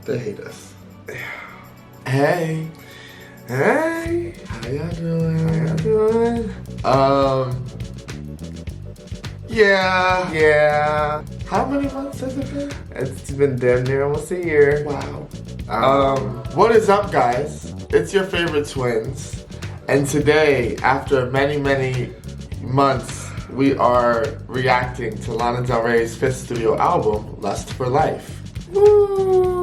They hate us. Hey. Hey. How y'all doing? How y'all doing? Yeah. Yeah. How many months has it been? It's been damn near almost a year. Wow. What is up, guys? It's your favorite twins. And today, after many, many months, we are reacting to Lana Del Rey's 5th studio album, Lust for Life. Woo!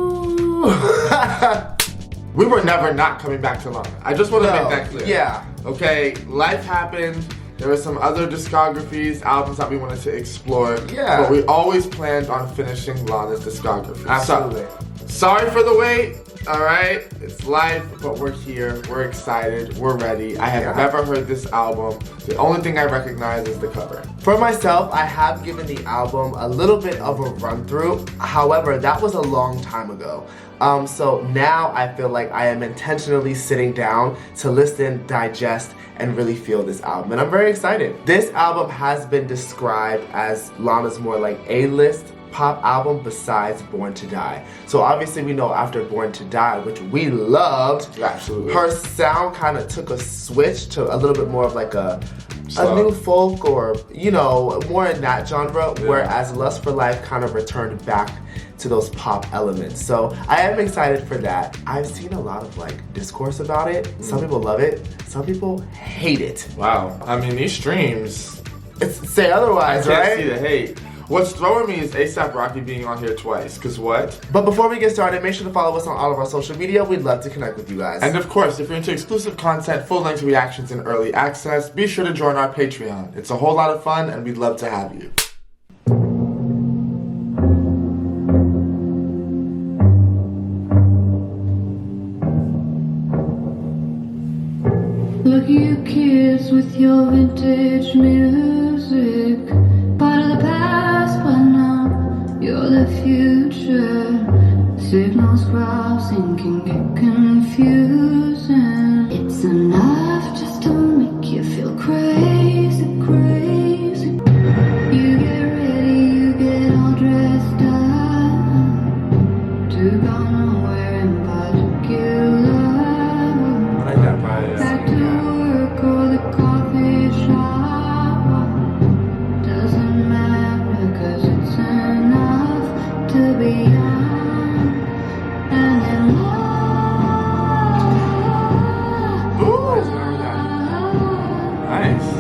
We were never not coming back to Lana. I just want to make that clear. Yeah. Okay, life happened. There were some other discographies, albums that we wanted to explore. Yeah. But we always planned on finishing Lana's discography. Absolutely. So, sorry for the wait. Alright, it's life, but we're here, we're excited, we're ready. I have never heard this album. The only thing I recognize is the cover. For myself, I have given the album a little bit of a run through. However, that was a long time ago. So now I feel like I am intentionally sitting down to listen, digest, and really feel this album. And I'm very excited. This album has been described as Lana's more like A-list pop album besides Born to Die. So obviously we know after Born to Die, which we loved, Absolutely. her sound kind of took a switch to a little bit more of like a new folk, or you know, more in that genre, whereas Lust for Life kind of returned back to those pop elements. So I am excited for that. I've seen a lot of like discourse about it. Some people love it, some people hate it. Wow. I mean, these streams, It's say otherwise, I can't right? see the hate. What's throwing me is ASAP Rocky being on here twice, cause what? But before we get started, make sure to follow us on all of our social media. We'd love to connect with you guys. And of course, if you're into exclusive content, full-length reactions, and early access, be sure to join our Patreon. It's a whole lot of fun, and we'd love to have you. Look at you kids with your vintage music. Part of the past, but now you're the future. Signals crossing can get confusing. It's enough just to make you feel crazy, crazy. You get ready, you get all dressed up to go nowhere in particular. I like that part. Back to work or the coffee shop. Doesn't matter, cause it's enough to be young and in love. Ooh, nice.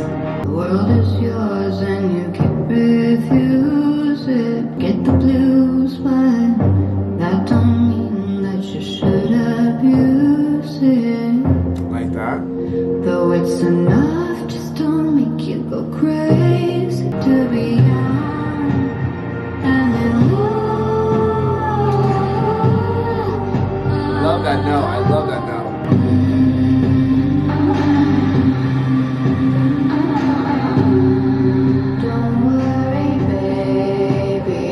The world is yours and you can't refuse it. Get the blues, but that don't mean that you should abuse it. Like that. Though it's enough just to make you go crazy, to be young and in love. love that note. I love that note. Don't worry, baby.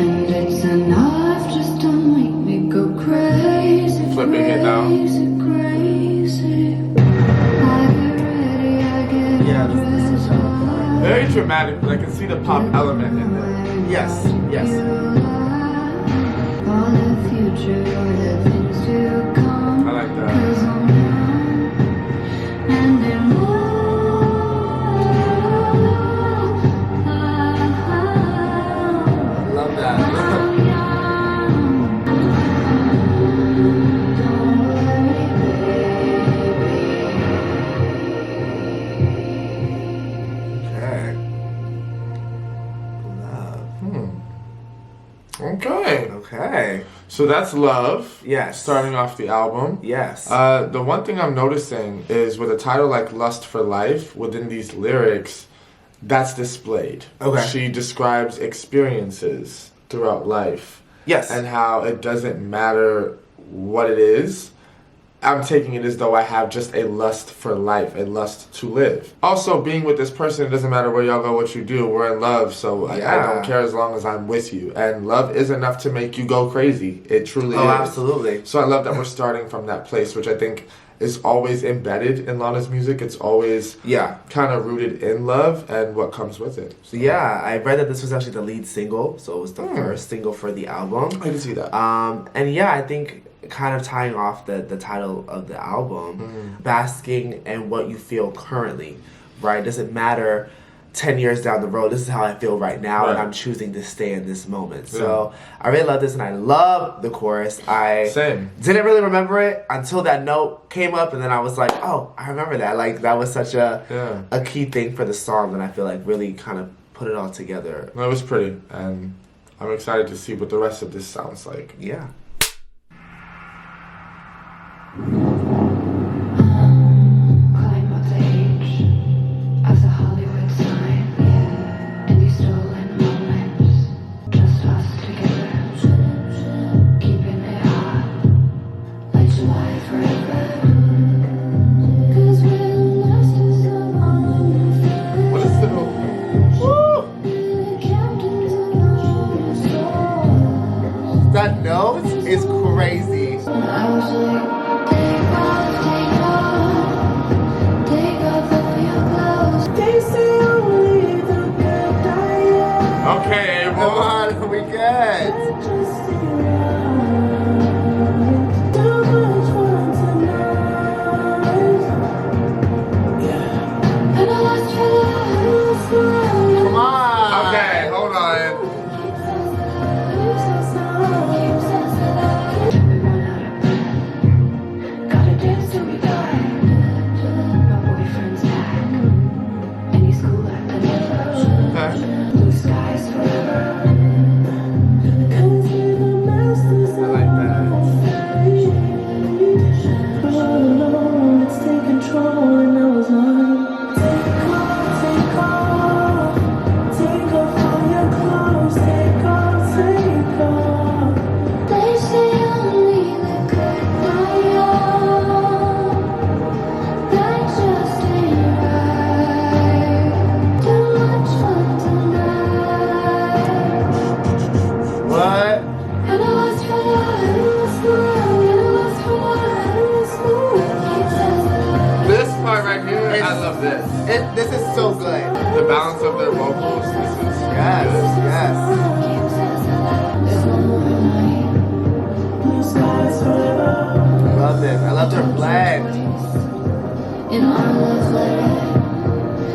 And it's enough just to make me go crazy. Flipping it now. Crazy, crazy. I get ready, I get Yeah, this is dressed Very dramatic, but I can see the pop element in there. Yes, yes. For the future, the things to come. I like that. 'Cause I'm young and in love. Love that. I'm young. Don't worry, Okay. Love. Okay. Okay. So that's Love. Yes. Starting off the album. Yes. The one thing I'm noticing is with a title like Lust for Life, within these lyrics, that's displayed. Okay. She describes experiences throughout life. Yes. And how it doesn't matter what it is. I'm taking it as though I have just a lust for life, a lust to live. Also, being with this person, it doesn't matter where y'all go, what you do, we're in love, so I don't care as long as I'm with you. And love is enough to make you go crazy. It truly is. Oh, absolutely. So I love that we're starting from that place, which I think is always embedded in Lana's music. It's always kind of rooted in love and what comes with it. So. Yeah, I read that this was actually the lead single, so it was the first single for the album. I can see that. And yeah, I think kind of tying off the title of the album, basking in what you feel currently, right? Doesn't matter 10 years down the road, this is how I feel right now, and I'm choosing to stay in this moment. So I really love this, and I love the chorus. I didn't really remember it until that note came up, and then I was like, oh, I remember that. Like, that was such a key thing for the song that I feel like really kind of put it all together. No, it was pretty, and I'm excited to see what the rest of this sounds like. Yeah. Climb up the edge of the Hollywood sign, in these stolen moments, just us together, keeping it hot, like July forever. 'Cause we're the masters of our own fate. What is the We're the captains of our own souls. That note is crazy. I was like, take off all your clothes. They say only the good die. Okay, Come well, on, we good. Just stay around. Too much fun tonight. And I lost your love. Come on. okay, hold on. Gotta dance till we die. My boyfriend's back, and he's cool at the never. Blue skies forever. I like that. Let's take control, and I was like, take off all your clothes, take off. They say only the good die young. That just ain't right. Too much fun tonight. What? And I lost for life. This part right here, I love this. This is so good. The balance of their vocals, this is Yes, good. I love this. I love their blend. In our love letter,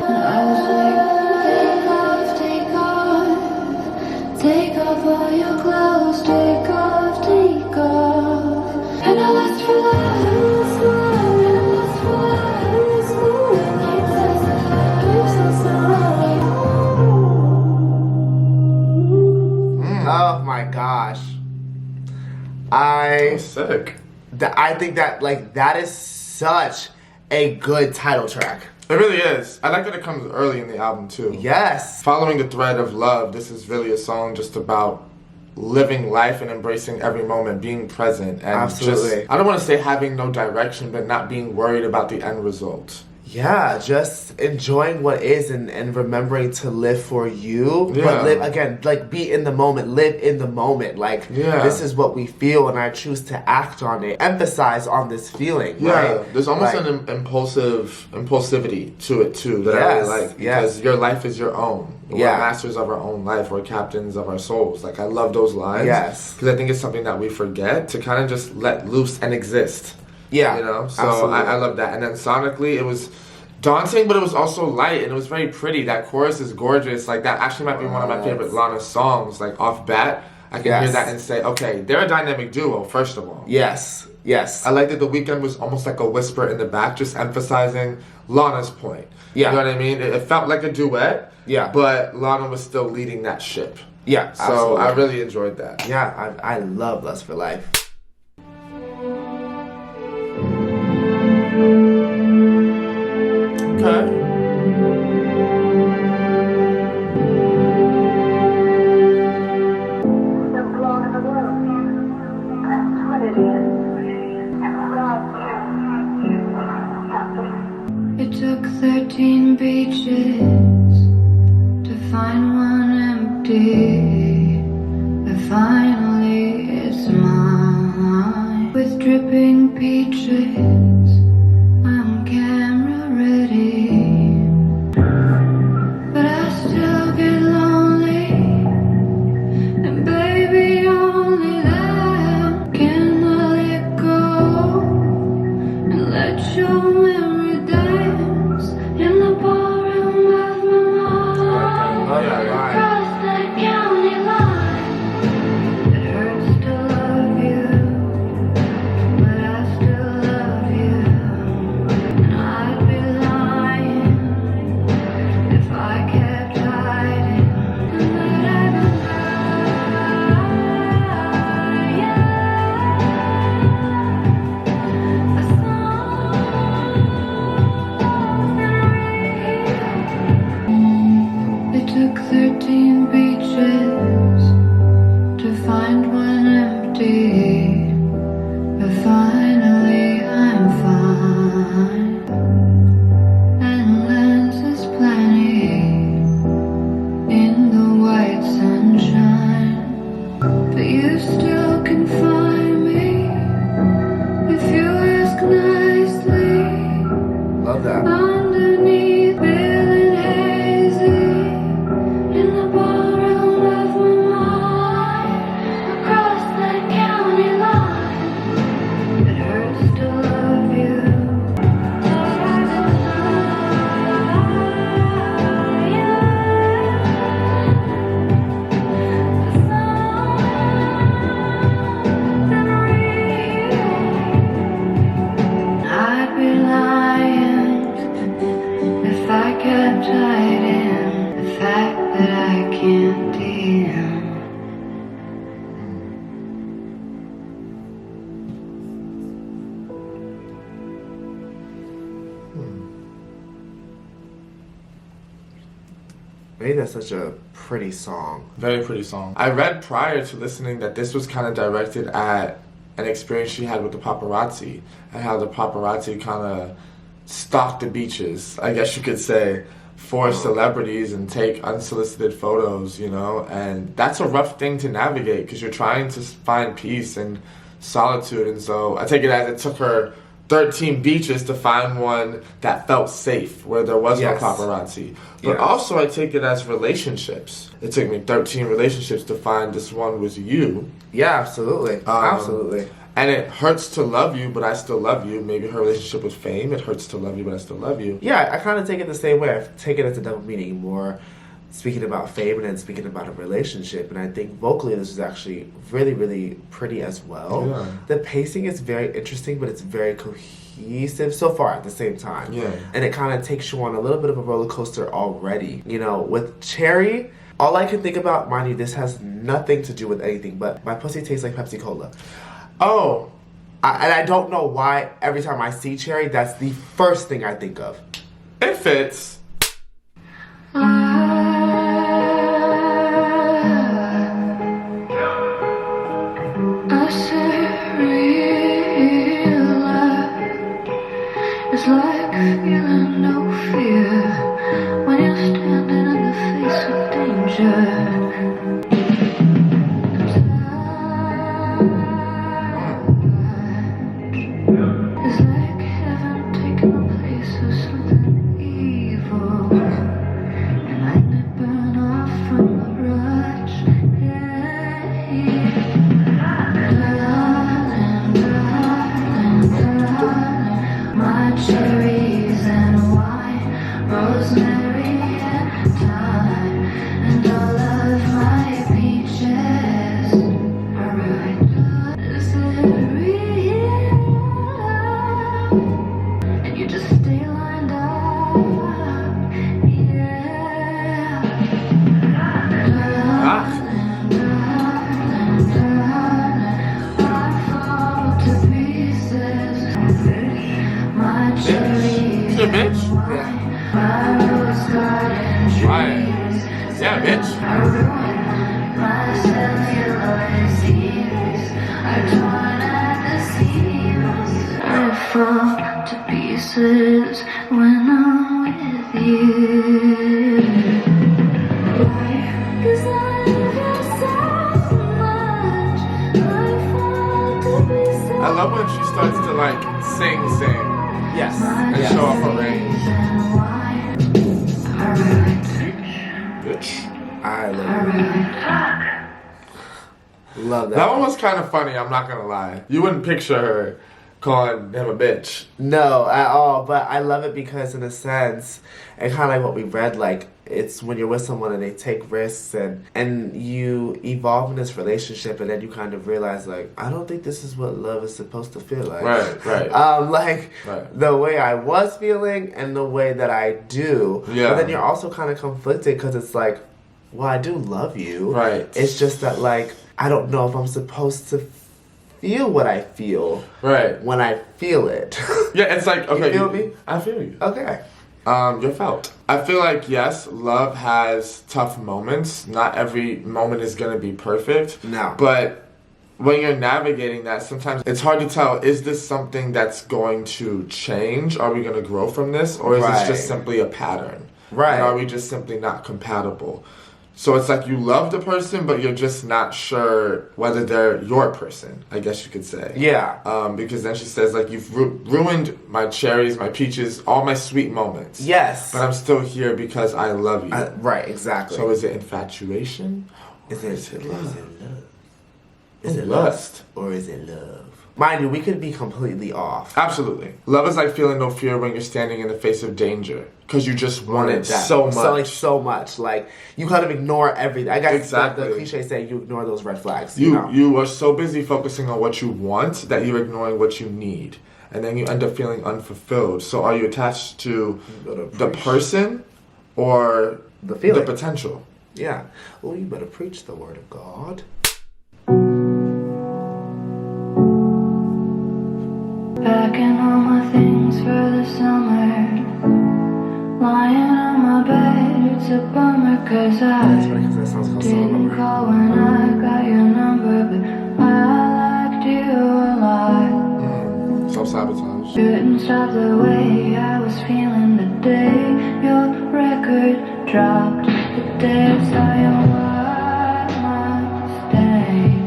I was like, take off all your clothes, take off. And I lust for Oh my gosh. I Sick. think that that is such a good title track. It really is. I like that it comes early in the album too. Yes. Following the thread of love, this is really a song just about living life and embracing every moment, being present, and Absolutely. I don't want to say having no direction, but not being worried about the end result. Yeah, just enjoying what is and remembering to live for you. Yeah. But live, again, be in the moment, live in the moment. This is what we feel and I choose to act on it. Emphasize on this feeling, right? There's almost an impulsivity to it too that I really like. Because your life is your own. We're masters of our own life. We're captains of our souls. I love those lines. Yes. Because I think it's something that we forget to kind of just let loose and exist. Yeah. You know? So I love that. And then sonically, it was daunting, but it was also light and it was very pretty. That chorus is gorgeous. That actually might be one of my favorite Lana songs. Off bat, I can hear that and say, okay, they're a dynamic duo, first of all. Yes. I like that The Weeknd was almost like a whisper in the back, just emphasizing Lana's point. Yeah. You know what I mean? It felt like a duet. Yeah. But Lana was still leading that ship. Yeah. So absolutely. I really enjoyed that. Yeah, I love Lust for Life. Okay. It took 13 beaches to find one empty, but finally it's mine. With dripping peaches took 13 beaches to find one empty, but finally I'm fine, and lands is plenty in the white sunshine. But you still can find me if you ask nicely. Love that. Underneath, feeling hazy in the ballroom of my mind, across that county line. It hurts to love you. I'd be lying if I kept hiding the fact that I can't deal. Maybe that's such a pretty song. Very pretty song. I read prior to listening that this was kind of directed at an experience she had with the paparazzi, and how the paparazzi kind of stalk the beaches, I guess you could say, for celebrities and take unsolicited photos, you know? And that's a rough thing to navigate because you're trying to find peace and solitude. And so I take it as it took her 13 beaches to find one that felt safe, where there was Yes. no paparazzi. But Yeah. also I take it as relationships. It took me 13 relationships to find this one was you. Yeah, absolutely. Absolutely. And it hurts to love you, but I still love you. Maybe her relationship with fame, it hurts to love you, but I still love you. Yeah, I kind of take it the same way. I take it as a double meaning, more speaking about fame and then speaking about a relationship. And I think vocally this is actually really, really pretty as well. Yeah. The pacing is very interesting, but it's very cohesive so far at the same time. Yeah. And it kind of takes you on a little bit of a roller coaster already. You know, with Cherry, all I can think about, mind you, this has nothing to do with anything, but my pussy tastes like Pepsi Cola. Oh, and I don't know why every time I see Cherry, that's the first thing I think of. It fits. I said real life is like feeling no fear when you're standing in the face of danger. It's like heaven taking the place of something evil, and lightning burn off from the rush. My cherries and wine, rosemary and thyme, and all of my peaches are right. Is it real? And you just stay lined up, yeah. I fall to pieces. My cherries Shit, bitch. Yeah. my rose garden trees. Yeah, bitch. I ruin my celluloid tears. I torn at the seams. I fall to pieces when I'm with you. Cause I love you so much. I fall to pieces. I love when she starts to like sing. Yes. And Yes. show off her range. Bitch. I love that. That one was kind of funny, I'm not gonna lie. You wouldn't picture her calling him a bitch. No, at all. But I love it because, in a sense, and kind of like what we read, like it's when you're with someone and they take risks and you evolve in this relationship, and then you kind of realize, like, I don't think this is what love is supposed to feel like. Right. Like Right. the way I was feeling and the way that I do. Yeah. But then you're also kind of conflicted because it's like, well, I do love you. Right. It's just that, like, I don't know if I'm supposed to feel what I feel Right. when I feel it. Yeah, it's like, okay. You feel me? I feel you. Okay. You're felt. I feel like, yes, love has tough moments. Not every moment is going to be perfect. No. But when you're navigating that, sometimes it's hard to tell, is this something that's going to change? Are we going to grow from this? Or is this just simply a pattern? Right. And are we just simply not compatible? So it's like you love the person, but you're just not sure whether they're your person, I guess you could say. Yeah. Because then she says, like, you've ruined my cherries, my peaches, all my sweet moments. Yes. But I'm still here because I love you. Right, exactly. So is it infatuation? Is it love? Is it lust? Or is it love? Mind you, we could be completely off. Absolutely. Love is like feeling no fear when you're standing in the face of danger. Because you just want it so much. So much. Like, you kind of ignore everything. I guess exactly. The cliche saying you ignore those red flags. You are so busy focusing on what you want that you're ignoring what you need. And then you end up feeling unfulfilled. So are you attached to the person or the feeling? The potential? Yeah. Well, you better preach the word of God. Packing all my things for the summer. Lying on my bed, it's a bummer cause I didn't call when I got your number, but I liked you a lot. Self-sabotage. Couldn't stop the way I was feeling the day your record dropped. The day I saw your white Mustang.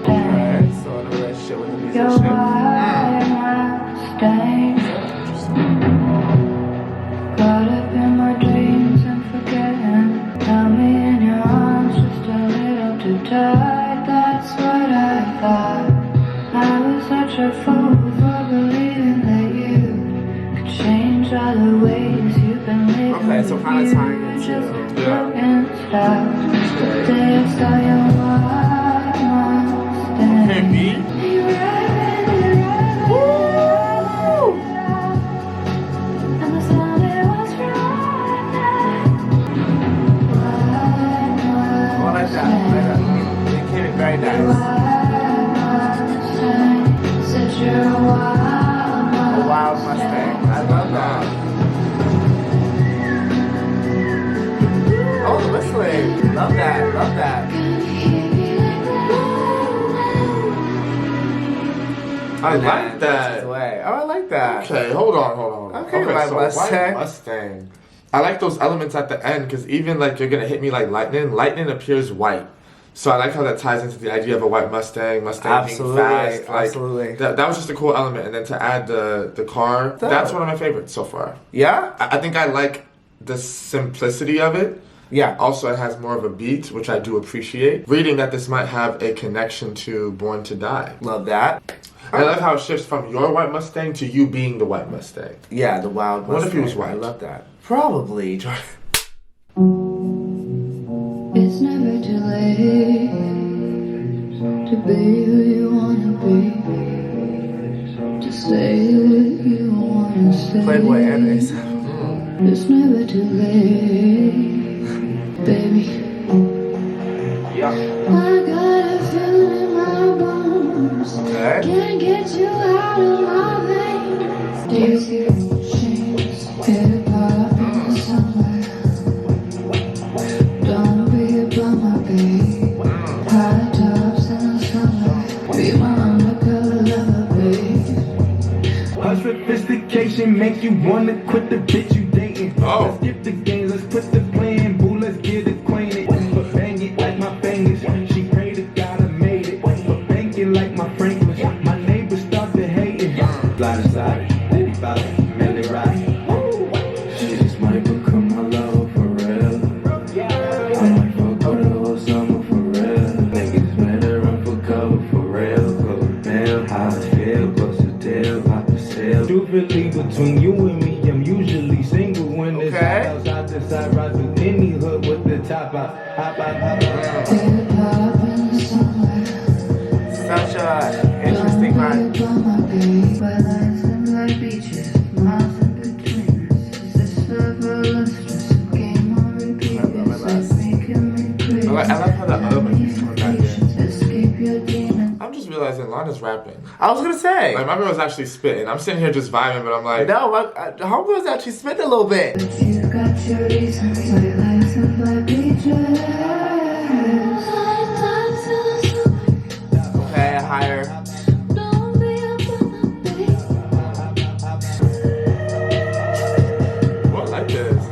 Alright, so the red shit with the musician. Your white Mustang. Caught up in my dreams and forgetting. Tell me in your arms just a little too tight. That's what I thought. I was such a fool for believing that you could change all the ways you've been living. Okay, so kind of tying into the day I saw your white Mustang. Okay, me? Very nice. A wild Mustang. I love that. Oh, the whistling. Love that. Love that. I like that. Oh, I like that. Okay, hold on. Okay, white Mustang. White Mustang. I like those elements at the end because even like you're gonna hit me like lightning. Lightning appears white. So I like how that ties into the idea of a white Mustang being fast. Like, absolutely. That was just a cool element. And then to add the car, that's one of my favorites so far. Yeah? I think I like the simplicity of it. Yeah. Also, it has more of a beat, which I do appreciate. Reading that this might have a connection to Born to Die. Love that. I love how it shifts from your white Mustang to you being the white Mustang. Yeah, the wild Mustang. What if he was white? I love that. Probably. It's never too late to be who you wanna be, to say what you wanna say. Playboy and Ace. It's never too late, baby. Yeah. I got a feeling in my bones. Okay. Can't get you out of my veins. Daisy chains, get up in the summer. Don't be above my babe. High tops in the summer. Be my undercover lover, babe. Her sophistication make you wanna quit the bitch you dating. Oh. Let's skip the games, let's put the plan, boo, let's get acquainted. But bang it like my fingers. She prayed to God I made it. But bang it like my Franklin. My neighbors start to hate it. Slide inside, 85, minute ride. She just might become my lover for real. I might fuck her the whole summer for real. Niggas better run for cover for real. Go down, how I feel, close to tail, pop the sail. Truthfully, between you and me, I'm usually single when it's outside the side, ride through any hood with the top out. Hop out, hop out. Get up in the summer. Such a interesting vibe. Be above my babe. Where lights and like beaches, miles in between us. Is this love or lustrous? Game on repeat. It's like making me crazy. I like how the other one keeps coming back in. Escape your demons. I'm just realizing realizing Lana's rapping. I was gonna say. Like, my girl's actually spitting. I'm sitting here just vibing, but I'm like... No, my homegirl's actually spitting a little bit. You got your reasons why you like some black beaches. Okay, higher. Don't be up on the beat. What, like this?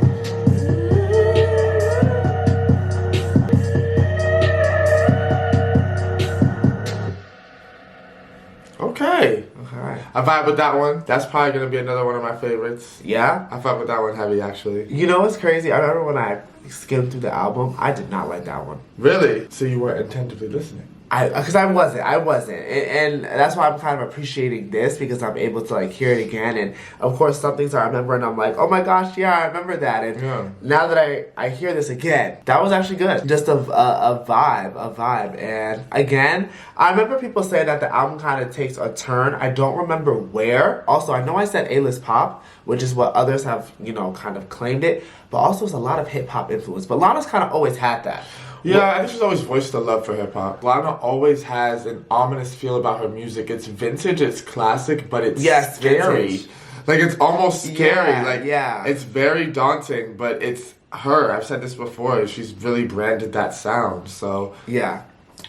Okay. Okay. I vibe with that one. That's probably going to be another one of my favorites. Yeah? I vibe with that one heavy, actually. You know what's crazy? I remember when I skimmed through the album, I did not like that one. Really? So you weren't attentively listening? Because I wasn't, and that's why I'm kind of appreciating this, because I'm able to like hear it again, and of course some things I remember, and I'm like, oh my gosh, yeah, I remember that, and now that I hear this again, that was actually good, just a vibe, and again, I remember people saying that the album kind of takes a turn. I don't remember where. Also, I know I said A-list pop, which is what others have, you know, kind of claimed it, but also it's a lot of hip hop influence. But Lana's kind of always had that. Yeah, I think she's always voiced a love for hip-hop. Lana always has an ominous feel about her music. It's vintage, it's classic, but it's scary. Vintage. Like, it's almost scary. Yeah. It's very daunting, but it's her. I've said this before. She's really branded that sound. So, Yeah.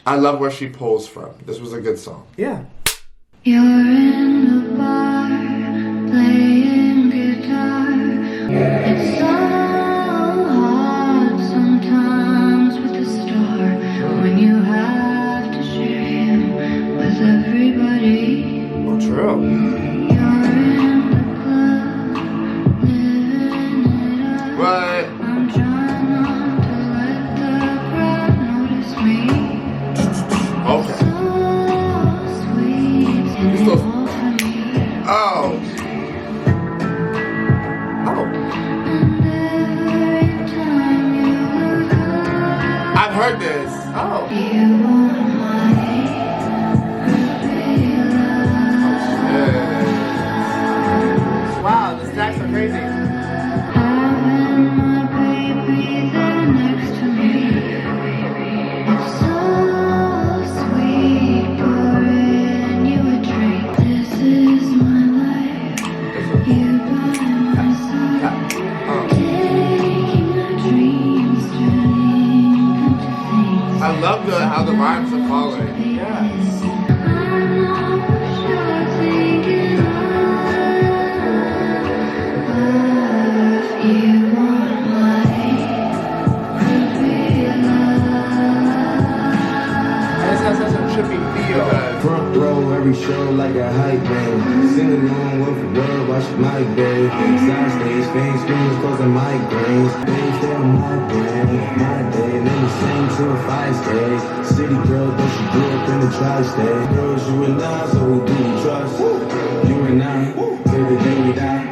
I love where she pulls from. This was a good song. Yeah. You're in the bar, playing guitar. It's so hard sometimes with a star when you have to share him with everybody. Oh, true. You're in the club, living it up. But, I'm trying not to let the crowd notice me. okay. So sweet and Still- all for me. Oh. Oh. And every time you look up, I've heard this. Oh. you want my groupie love. Yeah. Wow, the stacks are crazy. Having my baby there next to me. It's so sweet, pouring you a drink. This is my life. You by my side, taking my dreams, turning into things. I love how the rhymes are falling. Yeah. This has such a trippy feel. Front row every show like a hype man. Sing along with the word, watch my day. Side stage, fame screamers causing migraines. Things stay on my brain, my day. Let me sing till 5 stage. City girl, but she grew up in the tri-state. Girls, you and I, so who do you trust? You and I, till the day we die.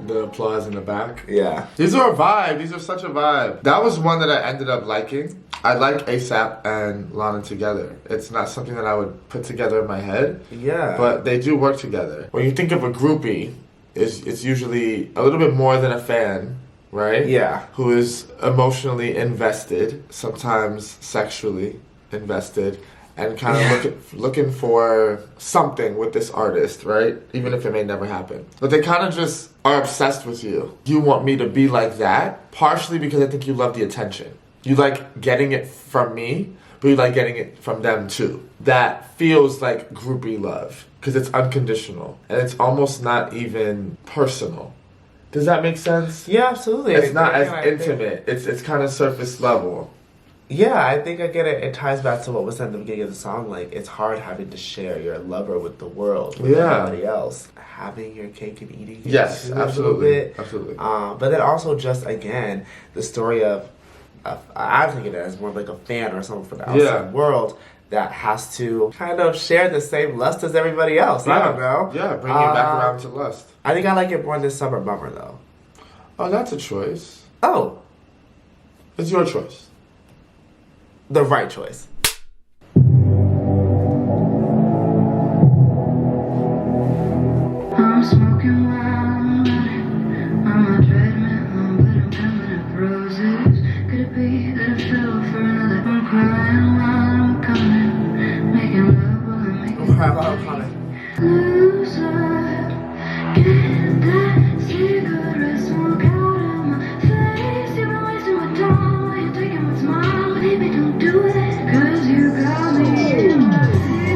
The applause in the back. Yeah. These are a vibe. These are such a vibe. That was one that I ended up liking. I like ASAP and Lana together. It's not something that I would put together in my head. Yeah. But they do work together. When you think of a groupie, it's usually a little bit more than a fan, right? Yeah. Who is emotionally invested, sometimes sexually invested, and kind of looking for something with this artist, right? Even if it may never happen. But they kind of just are obsessed with you. You want me to be like that, partially because I think you love the attention. You like getting it from me, but you like getting it from them too. That feels like groupie love, because it's unconditional, and it's almost not even personal. Does that make sense? Yeah, absolutely. It's not as I think- intimate. It's kind of surface level. Yeah, I think I get it. It ties back to what was said at the beginning of the song. Like, it's hard having to share your lover with the world, with everybody else. Having your cake and eating it. Yes, too, a little absolutely, bit. absolutely. But then also just, again, the story of I'm thinking it as more like a fan or someone from the outside world that has to kind of share the same lust as everybody else. I don't know. Yeah, bring it back around to lust. I think I like it more this Summer Bummer, though. Oh, that's a choice. Oh, It's your choice. the right choice. be that I fell for another. I'm crying while I'm coming, making love while I'm making I'm crying while I'm coming. loser. Get that cigarette smoke out of my face. You've been wasting my time while you're taking what's mine. Baby, don't do it, 'cause you got me in my feet.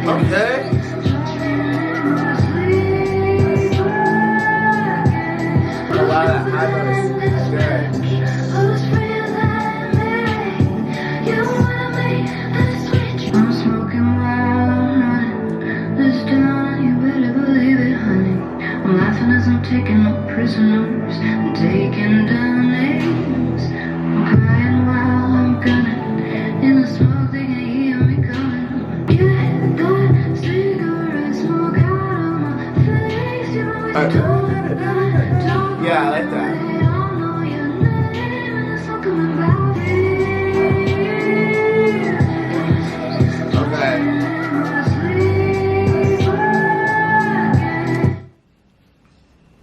Okay. A lot of high notes. Good. I'm smoking while I'm running this down, you better believe it, honey. I'm laughing as I'm taking no prisoners and taking down names. I'm crying while I'm gunning in the smoke, they can hear me coming. Get that cigarette smoke out of my face. You always told me that. Yeah, I like that. They all know your name and it's all coming back.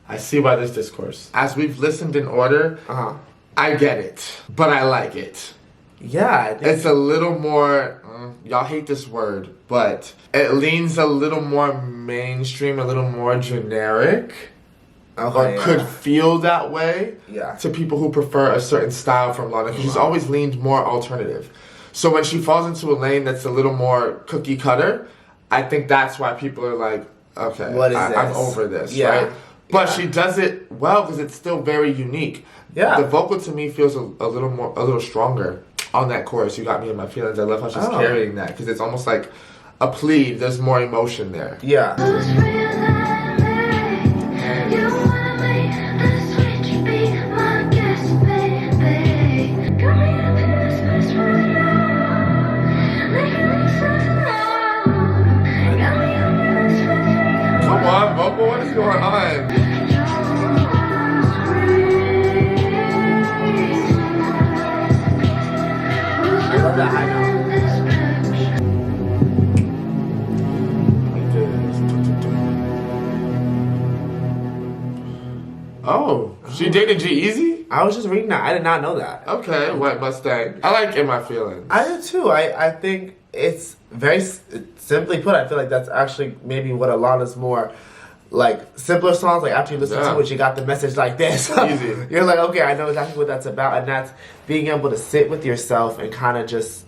I see why this discourse. As we've listened in order, I get it, but I like it. Yeah, I think It's a little more, y'all hate this word, but it leans a little more mainstream, a little more generic, or could feel that way to people who prefer a certain style from Lana, because she's always leaned more alternative. So when she falls into a lane that's a little more cookie cutter, I think that's why people are like, okay, What is I'm this? over this, Yeah. right? But Yeah. she does it well because it's still very unique. Yeah. The vocal to me feels a little stronger on that chorus. You got me in my feelings. I love how she's Oh. carrying that because it's almost like a plea. There's more emotion there. Yeah. You wanna make the switch, be my guest, baby. Got me up in this mess right now. Making me sad. Got me up in this mess. Come on, vocal. What is going on? I love that high note. Oh, she dated G-Eazy? I was just reading that. I did not know that. Okay, White Mustang. I like In My Feelings. I do too. I think it's very simply put. I feel like that's actually maybe what a lot is more like simpler songs. Like after you listen to it, you got the message like this. Easy. You're like, okay, I know exactly what that's about, and that's being able to sit with yourself and kind of just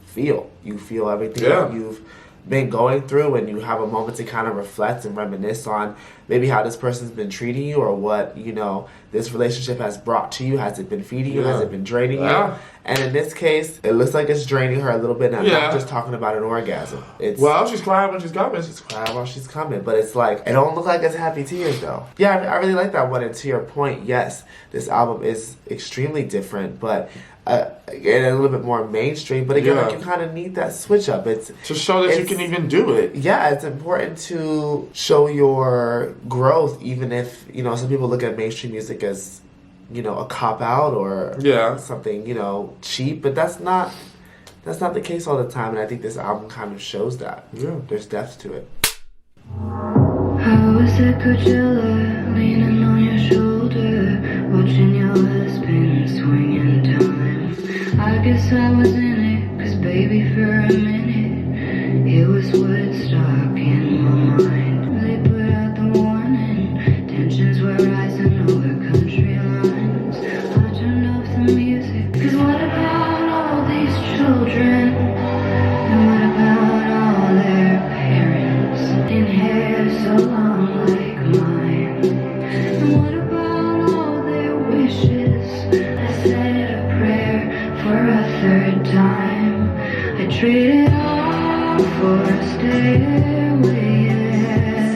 feel. You feel everything that you've been going through, and you have a moment to kind of reflect and reminisce on maybe how this person's been treating you, or what, you know, this relationship has brought to you. Has it been feeding you? Has it been draining you? And in this case, it looks like it's draining her a little bit. And I'm not just talking about an orgasm. It's well, she's crying when she's coming. she's crying while she's coming, but it's like, it don't look like it's happy tears though. Yeah, I really like that one. And to your point, yes, this album is extremely different, but and a little bit more mainstream. But again, like, you kind of need that switch up. It's to show that you can even do it. Yeah, it's important to show your growth, even if, you know, some people look at mainstream music as, you know, a cop out or something, you know, cheap, but that's not the case all the time. And I think this album kind of shows that. Yeah, there's depth to it. I was at Coachella, leaning on your shoulder, watching your husband swing in time. I guess I was in it, 'cause baby, for a minute, it was Woodstock in my mind. They put out the warning, tensions were rising over country lines. I turned off the music, 'cause what about all these children? And what about all their parents in hair so long like mine? And what about all their wishes? I said a prayer for a third time. I traded all for a stairway there.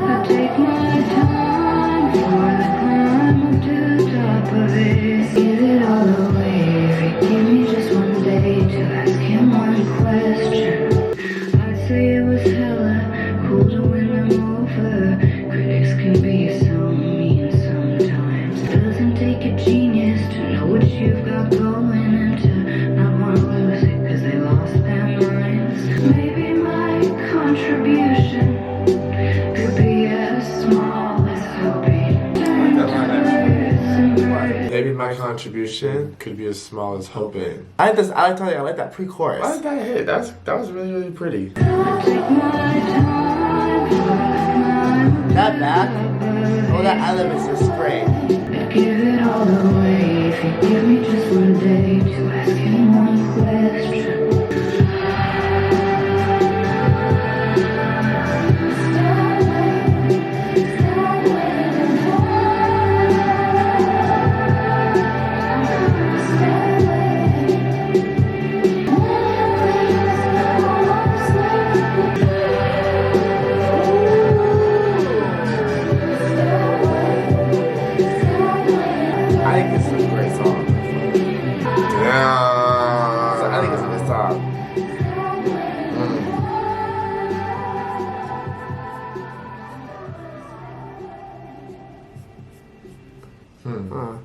I take my time for the climb up to the top of it. Give it all away. Give me just one day to ask him one question. I'd say it was hella cool to win them over. Critics can be so mean sometimes. Doesn't take a genius to know what you've got going and to not want to lose it 'cause they lost their minds. Maybe Maybe my contribution could be as small as hoping. I like this. I like that pre-chorus. Why did that hit? That was really, really pretty. That back, oh, that elements is great. Give it all away if you give me just one day to ask you one question. I think this is a great song. Yeah. So I think it's a good song. I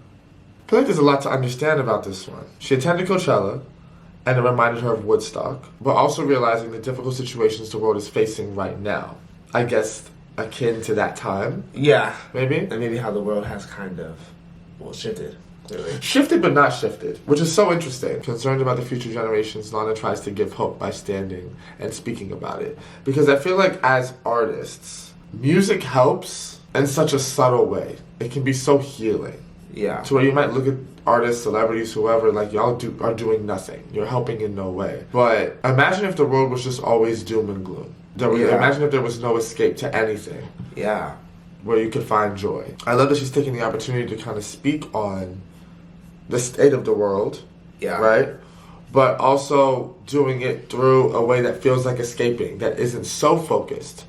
feel like there's a lot to understand about this one. She attended Coachella, and it reminded her of Woodstock, but also realizing the difficult situations the world is facing right now. I guess akin to that time, Yeah. maybe? And maybe how the world has kind of, well, shifted, clearly. Shifted but not shifted, which is so interesting. Concerned about the future generations, Lana tries to give hope by standing and speaking about it. Because I feel like as artists, music helps in such a subtle way. It can be so healing. Yeah. To where you might look at artists, celebrities, whoever, like y'all are doing nothing. You're helping in no way. But imagine if the world was just always doom and gloom. Imagine if there was no escape to anything Yeah. where you could find joy. I love that she's taking the opportunity to kind of speak on the state of the world, Yeah. right? But also doing it through a way that feels like escaping, that isn't so focused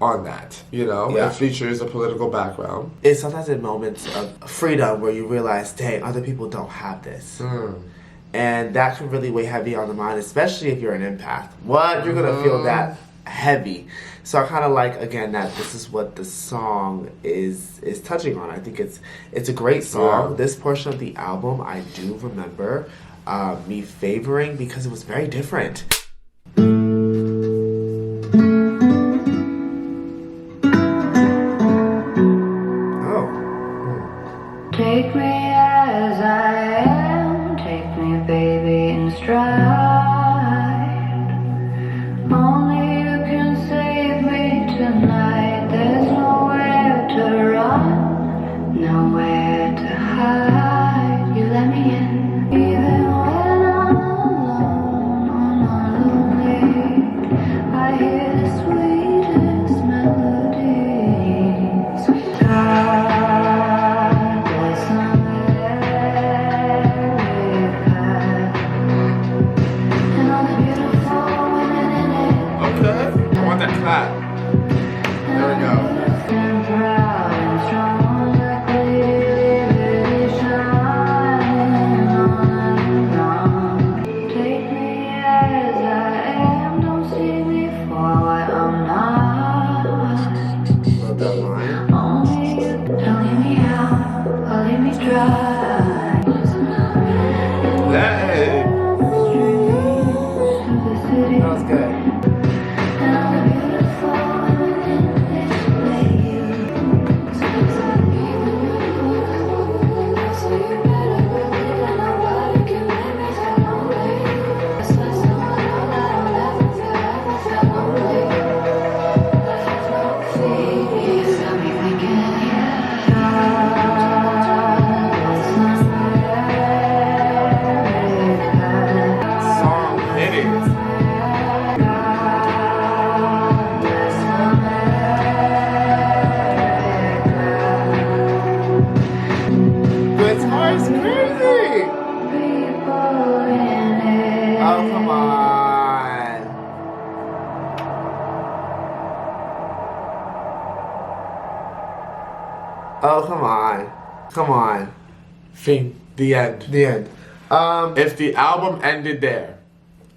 on that, you know? Yeah. It features a political background. It's sometimes in moments of freedom where you realize, dang, other people don't have this. And that can really weigh heavy on the mind, especially if you're an empath. What? You're going to feel that heavy. So I kind of like, again, that this is what the song is touching on. I think it's a great song. Yeah. This portion of the album, I do remember me favoring because it was very different. Take me as I am, take me, baby, in stride. Only you can save me tonight. There's nowhere to run, nowhere to hide. You let me in, even when I'm alone on my lonely. I hear the sweetest melodies. I want that clap. There we go. Take me as I am, don't see me for what I'm not. Love that line. Only you can leave me out or leave me dry. Hey. That was good. Song hitting. Guitar's crazy! Oh, come on. Oh, come on. Come on. Theme. The end. The end. If the album ended there,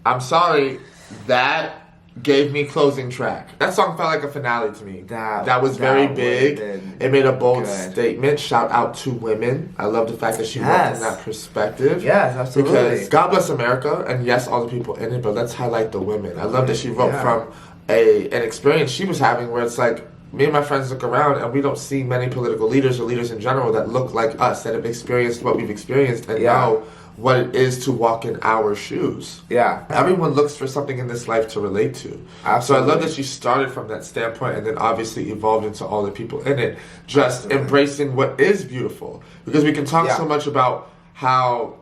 I'm sorry, that gave me closing track. That song felt like a finale to me. That was very big. It made a bold good. statement. Shout out to women. I love the fact that she wrote Yes. from that perspective. Yes, absolutely. Because God bless America, and yes, all the people in it, but let's highlight the women. I love that she wrote Yeah. from an experience she was having where it's like, me and my friends look around and we don't see many political leaders or leaders in general that look like us, that have experienced what we've experienced and know what it is to walk in our shoes. Yeah. Everyone looks for something in this life to relate to. Absolutely. So I love that you started from that standpoint and then obviously evolved into all the people in it, just embracing what is beautiful. Because we can talk so much about how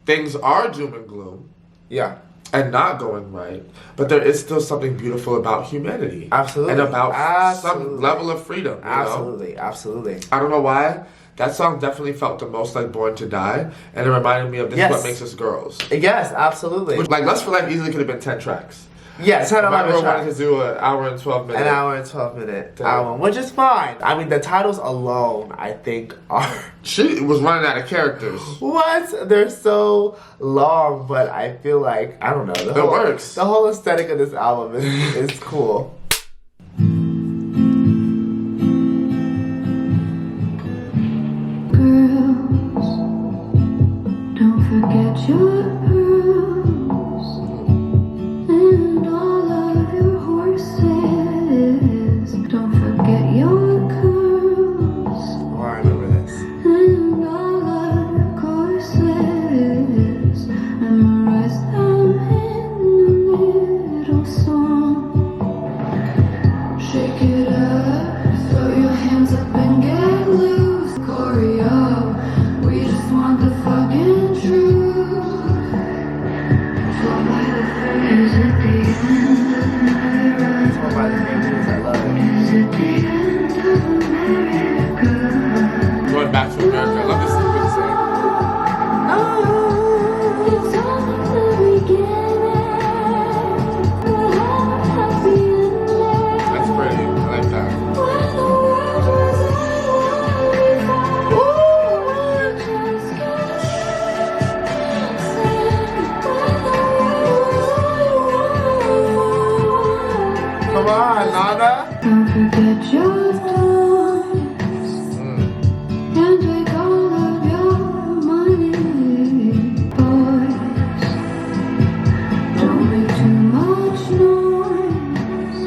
things are doom and gloom. Yeah. And not going right, but there is still something beautiful about humanity. Absolutely. And about some level of freedom. Absolutely. Absolutely. I don't know why. That song definitely felt the most like Born to Die, and it reminded me of This Is What Makes Us Girls. Yes, absolutely. Like Lust for Life easily could have been 10 tracks. Yes, 10 If I ever 11 wanted tracks. to do an hour and 12 minute. An hour and 12 minute album, which is fine. I mean, the titles alone, I think, are... She was running out of characters. What? They're so long, but I feel like, I don't know. It works. The whole aesthetic of this album is cool. Don't forget your pearls and all of your horses. Don't forget your curls Oh, I remember this. and all of your courses. Memorize them in a little song. Shake it up, throw your hands up and get loose. Choreo. We just want the fucking truth. Is it the end of America? It's one by the Bamboos. I love it. Is it the end of America? Going back to America. I love this sequence. It's only the beginning. We'll have a happy ending. That's pretty. I like that. When the world was out, we found we were just Come on, Lana. don't forget your toys and take all of your money, boys. Don't make too much noise.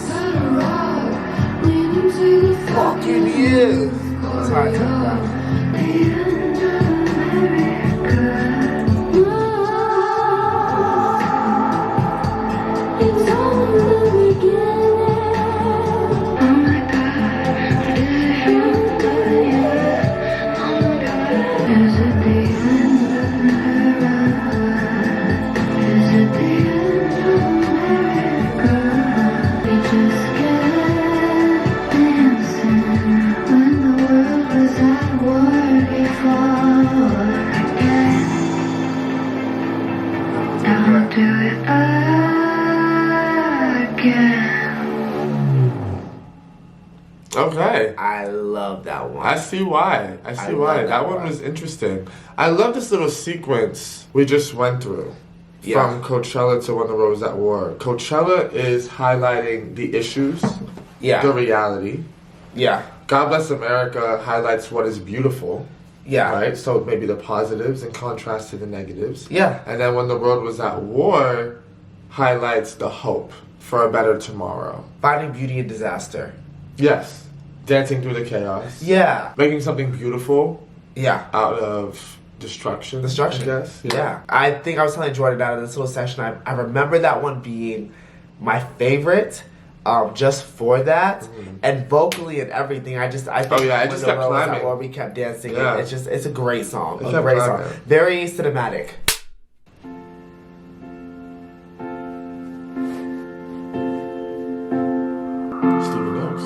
Set a rock, lean into the Fucking you. That's how I took that. the end of America. It's only the beginning. Oh my God, oh my God. Is it the end of America? Is it the end of America? We just kept dancing when the world was at war before. Don't do it again. Okay. I love that one. I see why. I see why. love That that one one. was interesting. I love this little sequence we just went through. Yeah. From Coachella to When the World Was at War. Coachella is highlighting the issues, the Yeah. reality. Yeah. God Bless America highlights what is beautiful, Yeah. right? So maybe the positives in contrast to the negatives. Yeah. And then When the World Was at War highlights the hope for a better tomorrow. Finding beauty in disaster. Yes. Dancing through the chaos. Yeah. Making something beautiful Yeah. out of destruction. Destruction. I guess. Yeah. I think I was telling Jordan out of this little session, I remember that one being my favorite. Just for that, and vocally and everything, I think Oh, yeah, it when just the kept world was at climbing. war, we kept dancing. Yeah. It's a great song, It a kept great song, climbing. very cinematic. Stevie Nicks.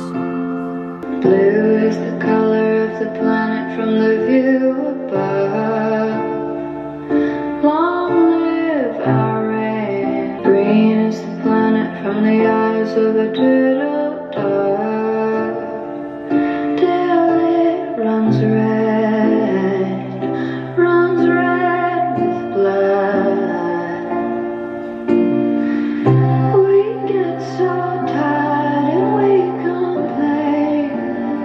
Blue is the color of the planet from the view above. Long live our rain. Green is the planet from the eyes of a turtle dove. Till it runs red with blood. We get so tired and we complain.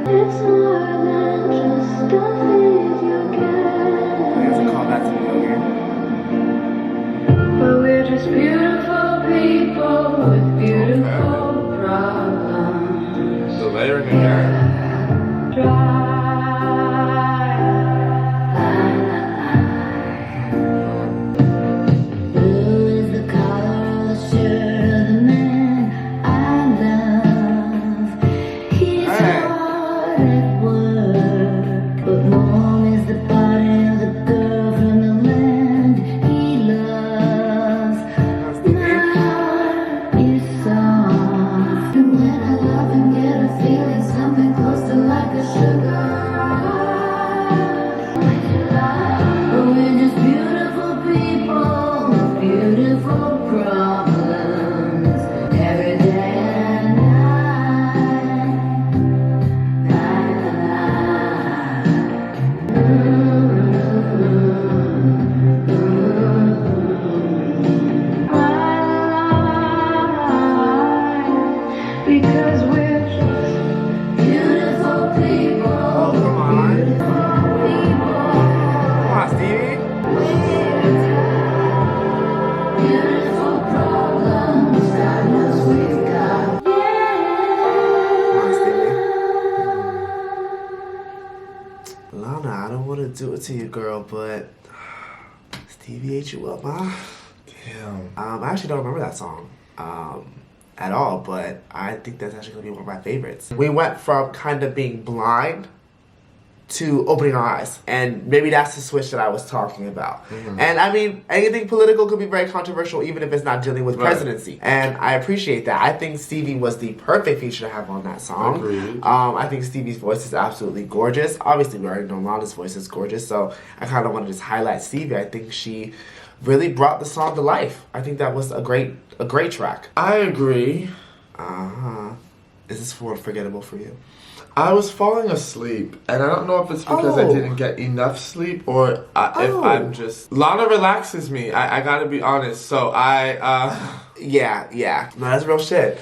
It's more than just a video There's a game. callback to the movie. But we're just beautiful people with beautiful problems. Because we're just beautiful people. Oh, come on. Beautiful people. Come on, Stevie. Beautiful problems. God knows we've got. Come on, Stevie. Lana, I don't want to do it to you, girl, but Stevie ate you up, huh? Damn. I actually don't remember that song at all, but I think that's actually gonna be one of my favorites. We went from kind of being blind to opening our eyes, and maybe that's the switch that I was talking about. And I mean, anything political could be very controversial, even if it's not dealing with presidency. And I appreciate that. I think Stevie was the perfect feature to have on that song. Agreed. I think Stevie's voice is absolutely gorgeous. Obviously, we already know Lana's voice is gorgeous, so I kind of want to just highlight Stevie. I think she really brought the song to life. I think that was a great track. I agree. Is this forgettable for you? I was falling asleep, and I don't know if it's because I didn't get enough sleep or if I'm just... Lana relaxes me, I gotta be honest, so Yeah. No, that's real shit.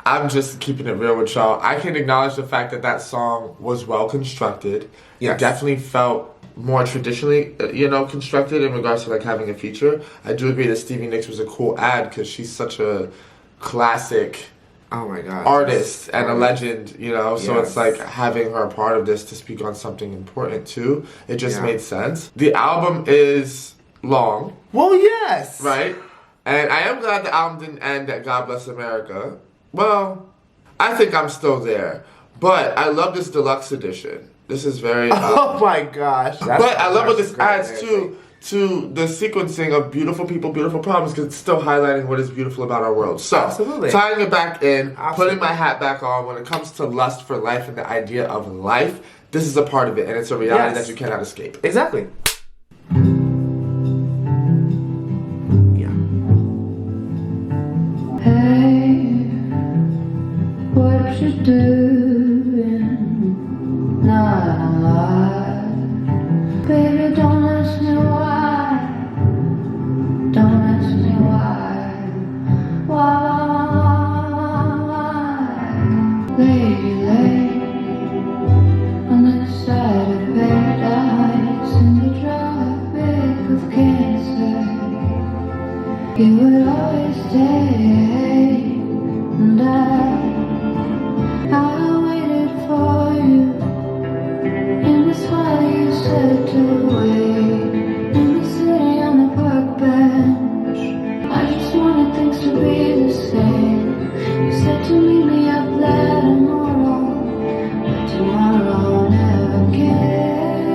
I'm just keeping it real with y'all. I can acknowledge the fact that that song was well constructed. Yes. It definitely felt more traditionally, constructed in regards to like having a feature. I do agree that Stevie Nicks was a cool ad because she's such a classic Oh my god. artist and a legend, so Yes. it's like having her a part of this to speak on something important too. It just Yeah. made sense. The album is long, Well, yes. right? And I am glad the album didn't end at God Bless America. Well, I think I'm still there. But I love this deluxe edition. This is very... Oh my gosh. but I love what this great. adds to the sequencing of beautiful people, beautiful problems, because it's still highlighting what is beautiful about our world. So, Absolutely. tying it back in, Absolutely. putting my hat back on, when it comes to lust for life and the idea of life, this is a part of it, and it's a reality Yes. that you cannot escape. Exactly. Yeah. Hey, what you doing? Not alive. Baby, don't ask me why. Don't ask me why. Why? Lady, lay on the side of paradise in the tropic of Cancer. You would always stay, and I waited for you in the spot you said to wait, in the city on the park bench. I just wanted things to be the same. You said to meet me up there tomorrow, but tomorrow never came.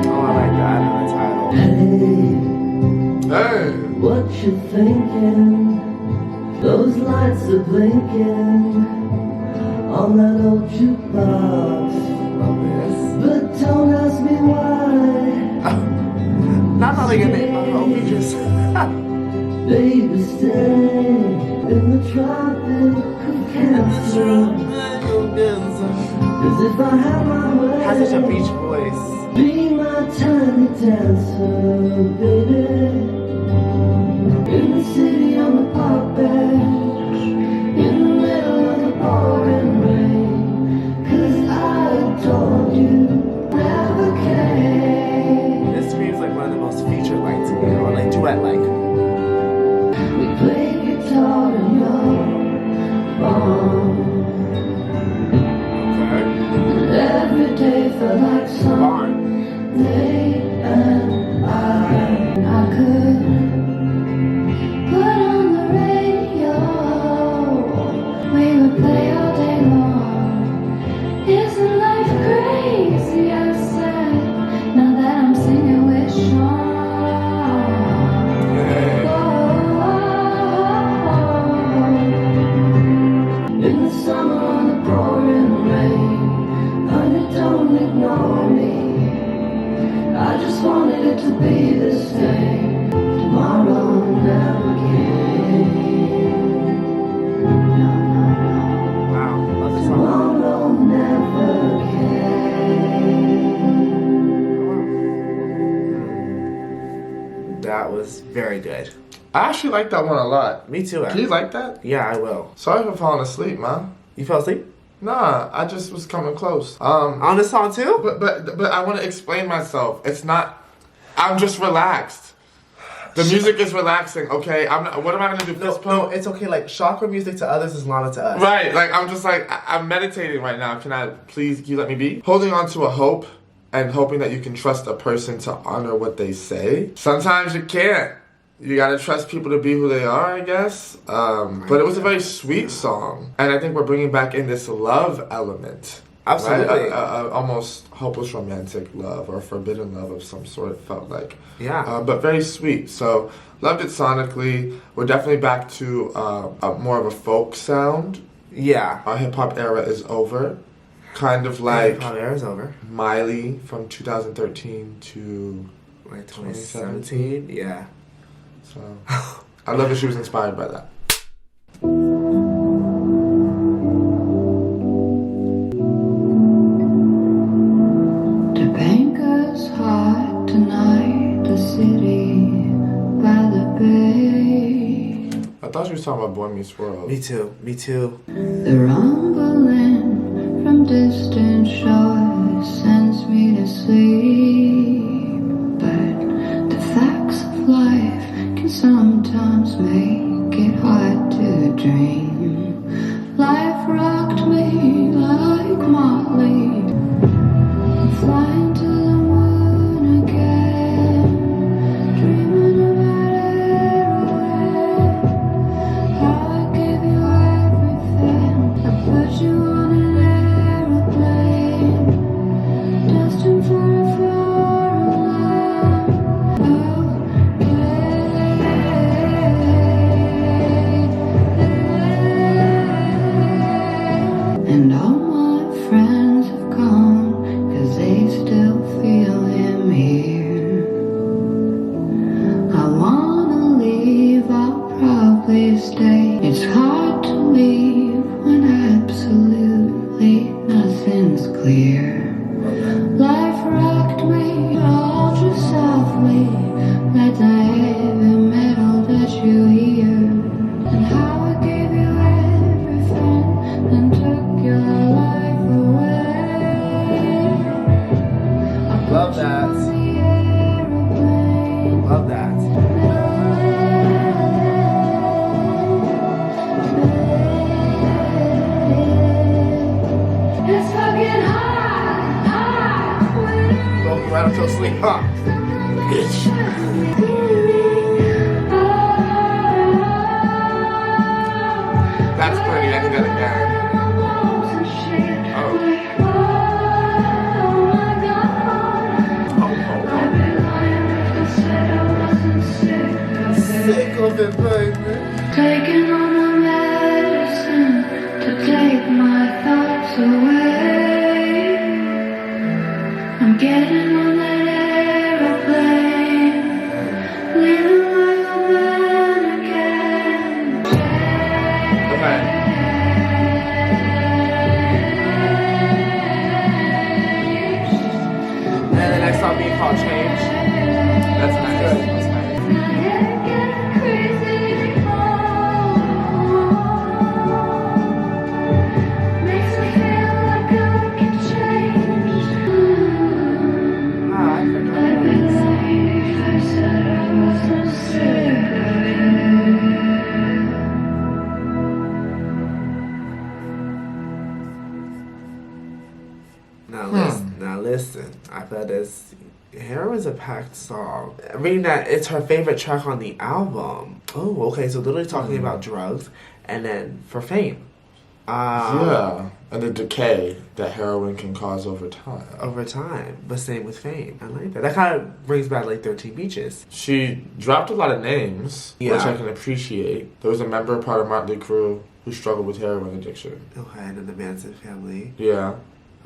Oh, I like that. I know the title. Hey! What you thinking? Those lights are blinking on that old jukebox. Love this. But don't ask me why. Not like a name. Oh, we just. Baby, stay in the tropic of Cancer. 'Cause if I had my way, Has such a beach voice. be my tiny dancer, baby. In the city on the park bench, in the middle of the pouring rain. 'Cause I told you never came. This to me is like one of the most featured like to me, or like duet like. We played guitar in your barn. And every day felt like Barn. Sunday, and I could put on the radio. We would play all day long. Isn't life crazy? I said. Now that I'm singing with Sean. In the summer on the pouring rain, honey, don't ignore me. I just wanted it to be the same. Tomorrow never came. No. Wow, love this song. Tomorrow never came. was very good. I actually like that one a lot. Me too, Do actually. you like that? Yeah, I will. Sorry for falling asleep, man. You fell asleep? Nah, I just was coming close. On this song too? But I want to explain myself. It's not. I'm just relaxed. The music is relaxing. Okay, I'm not. What am I gonna do? No, it's okay. Like chakra music to others is Lana to us. Right. Like I'm just like I'm meditating right now. Can you let me be? Holding on to a hope and hoping that you can trust a person to honor what they say. Sometimes you can't. You gotta trust people to be who they are, I guess. But it was a very sweet song, and I think we're bringing back in this love element. Absolutely. Right? Almost hopeless romantic love or forbidden love of some sort, it felt like. Yeah. But very sweet. So, loved it sonically. We're definitely back to more of a folk sound. Yeah. Our hip-hop era is over. Kind of like Hip-hop era is over. Miley from 2013 to Like 2017. Yeah. So, I love that she was inspired by that. The banker's hot tonight, the city by the bay. I thought she was talking about Boy Meets World. Me too. Me too. The rumbling from distant shores sends me to sleep. But the facts of life can sometimes make it hard to dream. Life rocked me like Motley. Flying to the moon again, dreaming about everywhere. How I gave you everything, I put you on an aeroplane, destined for a foreign land. And all my friends have gone, 'cause they still feel him here. I wanna leave, I'll probably stay. It's hard to leave when absolutely nothing's clear. Life rocked me all just softly, like the heavy metal that you hear. And how I gave you everything, then took your life away. Love that. Love that. It's fucking hot, hot. Broke you right up till sleep, huh? That's pretty. I did that again. Sick of it, baby. Taking on the medicine to take my thoughts away. I'm getting on that aeroplane, leaving like a man again. Okay. And the next song being called Change. That's nice. That's nice. Ah, I forgot this. Now listen. I thought this Hair is a packed song. Reading that it's her favorite track on the album. Oh, okay. So literally talking about drugs, and then for fame. Yeah, and the decay that heroin can cause over time. Over time, but same with fame. I like that. That kind of brings back like 13 Beaches. She dropped a lot of names, which Yeah. I can appreciate. There was a member part of Motley Crue who struggled with heroin addiction. Okay, and then the Manson family. Yeah,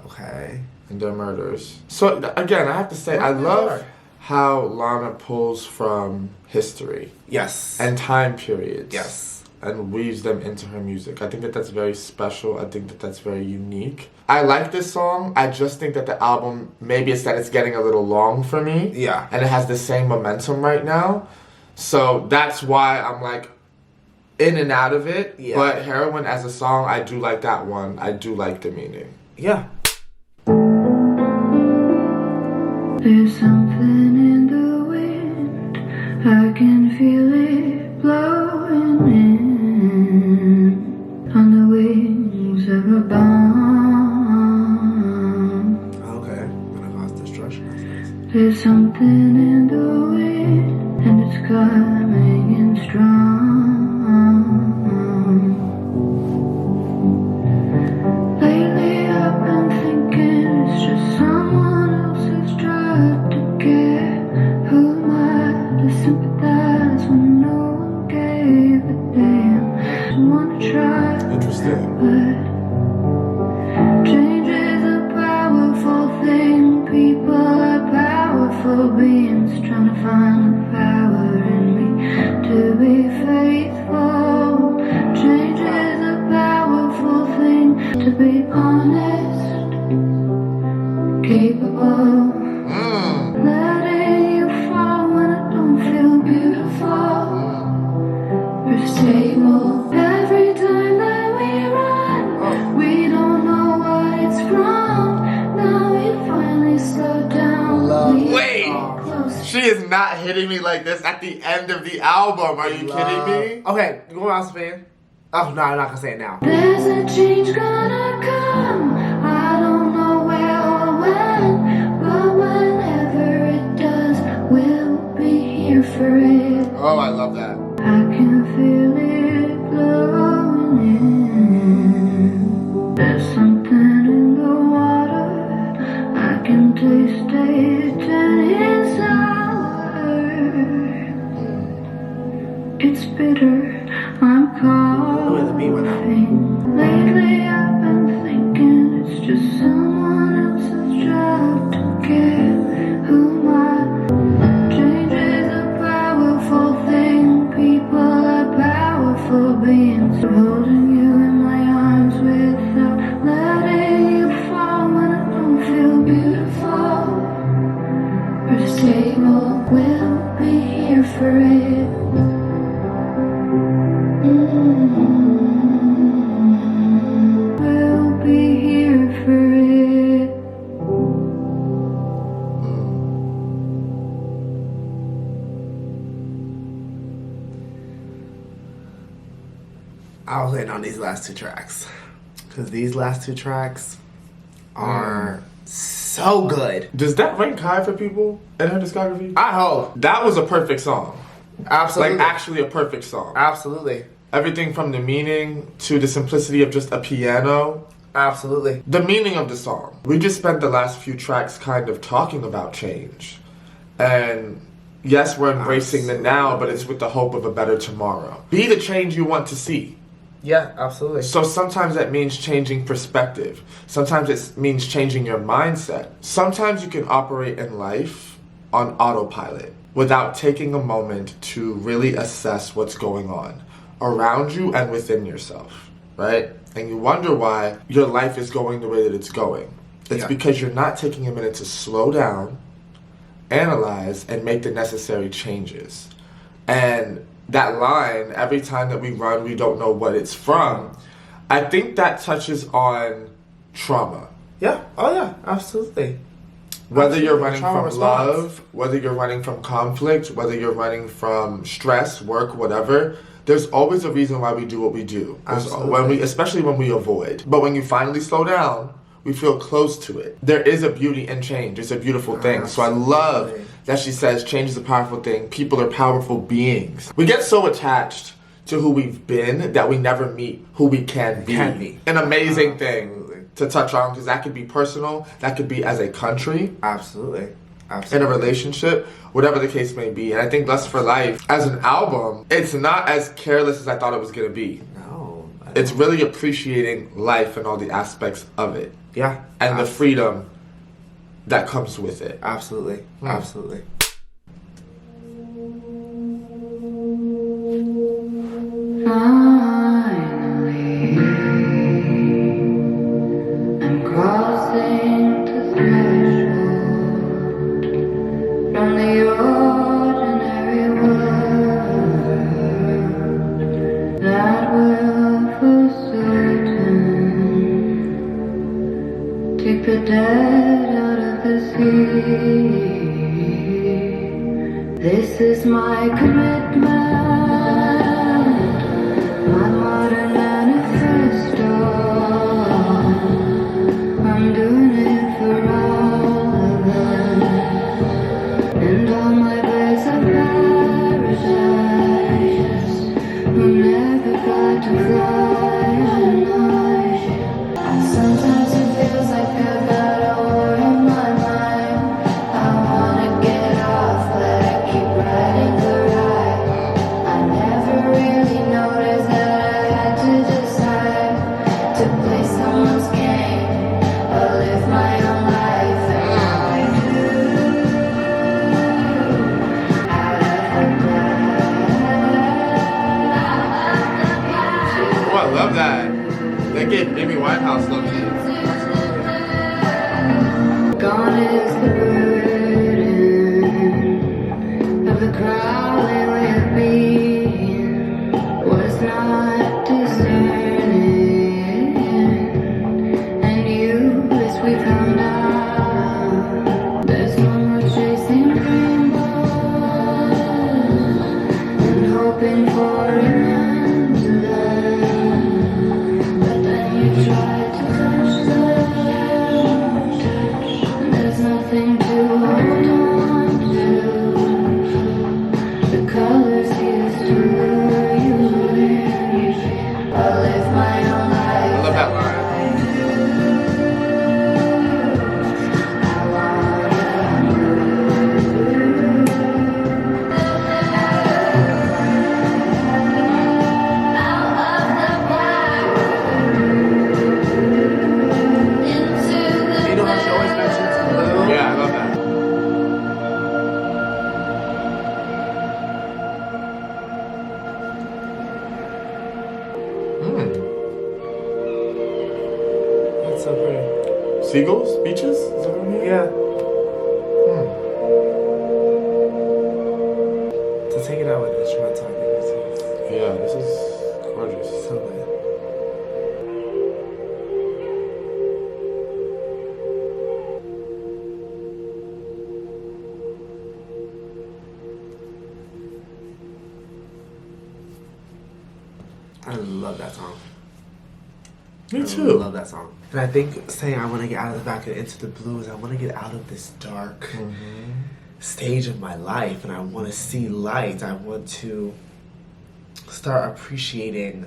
Okay. and their murders. So again, I have to say, I love how Lana pulls from history Yes. and time periods. yes. And weaves them into her music. I think that that's very special. I think that that's very unique. I like this song. I just think that the album, maybe it's that it's getting a little long for me. Yeah. And it has the same momentum right now. So that's why I'm like in and out of it. Yeah. But Herion as a song, I do like that one. I do like the meaning. Yeah. There's something in the wind, I can feel it blowing in on the wings of a bomb. Okay. I'm gonna cause destruction. There's something in the wind, and it's coming in strong. Lately I've been thinking it's just someone else's drive to get. Who am I to sympathize when no one gave a damn? I wanna try, Interesting. but change is a powerful thing. People are powerful beings trying to find the power in me to be faithful. Change is a powerful thing. To be honest, capable, letting you fall when I don't feel beautiful. We're stable. Every time that we run, we don't know what it's from. Now we finally slow down. We Wait! close. She is not hitting me like this at the end of the album. Are you kidding me? Okay, you want to fan? Oh, no, I'm not gonna say it now. There's a change gonna come. I don't know where or when, but whenever it does, we'll be here for it. Oh, I love that. I can feel it blowing in. There's something in the water. I can taste it and it's sour. It's bitter. I'm coughing. Lately I've been thinking it's just someone else's job to get. Who am I? Change is a powerful thing. People are powerful beings. Holding you in my arms without letting you fall when I don't feel beautiful. We're stable. We'll be here for it. We'll be here for it. I was waiting on these last two tracks. Because these last two tracks are so good. Does that rank high for people in her discography? I hope. That was a perfect song. Absolutely. Like, actually a perfect song. Absolutely. Everything from the meaning to the simplicity of just a piano. Absolutely. The meaning of the song. We just spent the last few tracks kind of talking about change. And yes, we're embracing the now, but it's with the hope of a better tomorrow. Be the change you want to see. Yeah, absolutely. So sometimes that means changing perspective. Sometimes it means changing your mindset. Sometimes you can operate in life on autopilot without taking a moment to really assess what's going on around you and within yourself, right? And you wonder why your life is going the way that it's going. It's because you're not taking a minute to slow down, analyze, and make the necessary changes. And that line, every time that we run, we don't know what it's from, I think that touches on trauma. Yeah. Oh, yeah. Absolutely. Whether you're running Trauma from response. love, whether you're running from conflict, whether you're running from stress, work, whatever, there's always a reason why we do what we do. Absolutely. Especially when we avoid. But when you finally slow down, we feel close to it. There is a beauty in change. It's a beautiful thing. So I love Absolutely. that she says change is a powerful thing. People are powerful beings. We get so attached to who we've been that we never meet who we can be. An amazing thing to touch on, because that could be personal, that could be as a country, Absolutely. in Absolutely. a relationship, whatever the case may be. And I think Lust for Life, as an album, it's not as careless as I thought it was going to be. No. It's really appreciating life and all the aspects of it. Yeah. And the freedom that comes with it. Absolutely. Absolutely. Finally, I'm crossing the threshold from the ordinary world This is my commitment, my modern manifesto. I'm doing it for all of them, and all my birds of paradise who never got to fly at night. Sometimes it feels like I've got a war in my mind. I wanna get off, but I keep riding the ride. I never really noticed that I had to decide to play someone's game or live my own life, and now I do. Oh, I love that. That gave Amy Winehouse love to you. Gone is the burden of the crawling with being was not discerning, and you, as we found out, there's no more chasing rainbows and hoping for an end to them, but then you try to touch them. There's nothing to hold on to. The colors used to lure you in. I'll live my own life. I love that line. You know how she always mentions blue? Yeah, I love that. That's so pretty. Seagulls? Beaches? Is that what I mean? Yeah. To take it out with instrumental, I think it's Yeah, this is gorgeous. so lit. I love that song. Me I too. love that song. And I think saying I want to get out of the back and into the blues, I want to get out of this dark stage of my life, and I want to see light. I want to start appreciating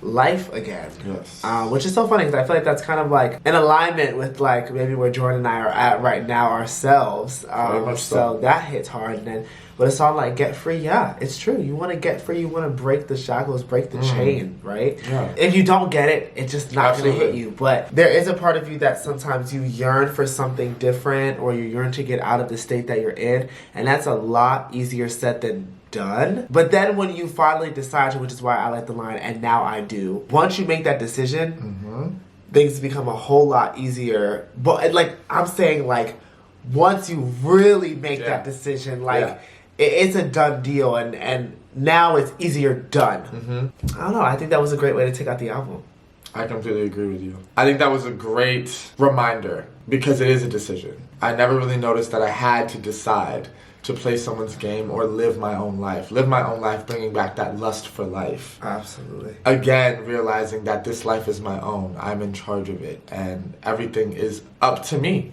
life again. Yes. Which is so funny because I feel like that's kind of like in alignment with like maybe where Jordan and I are at right now ourselves. Very much So so. that hits hard. And then with a song like Get Free, yeah, it's true. You want to get free. You want to break the shackles, break the chain, right? Yeah. If you don't get it, it's just not going to hit Absolutely. you. But there is a part of you that sometimes you yearn for something different, or you yearn to get out of the state that you're in. And that's a lot easier said than done. But then when you finally decide to, which is why I like the line, and now I do, once you make that decision, things become a whole lot easier. But like I'm saying, like once you really make that decision, like it's a done deal, and now it's easier done. I don't know. I think that was a great way to take out the album. I completely agree with you. I think that was a great reminder because it is a decision. I never really noticed that I had to decide to play someone's game or live my own life. Live my own life, bringing back that lust for life. Absolutely. Again, realizing that this life is my own. I'm in charge of it, and everything is up to me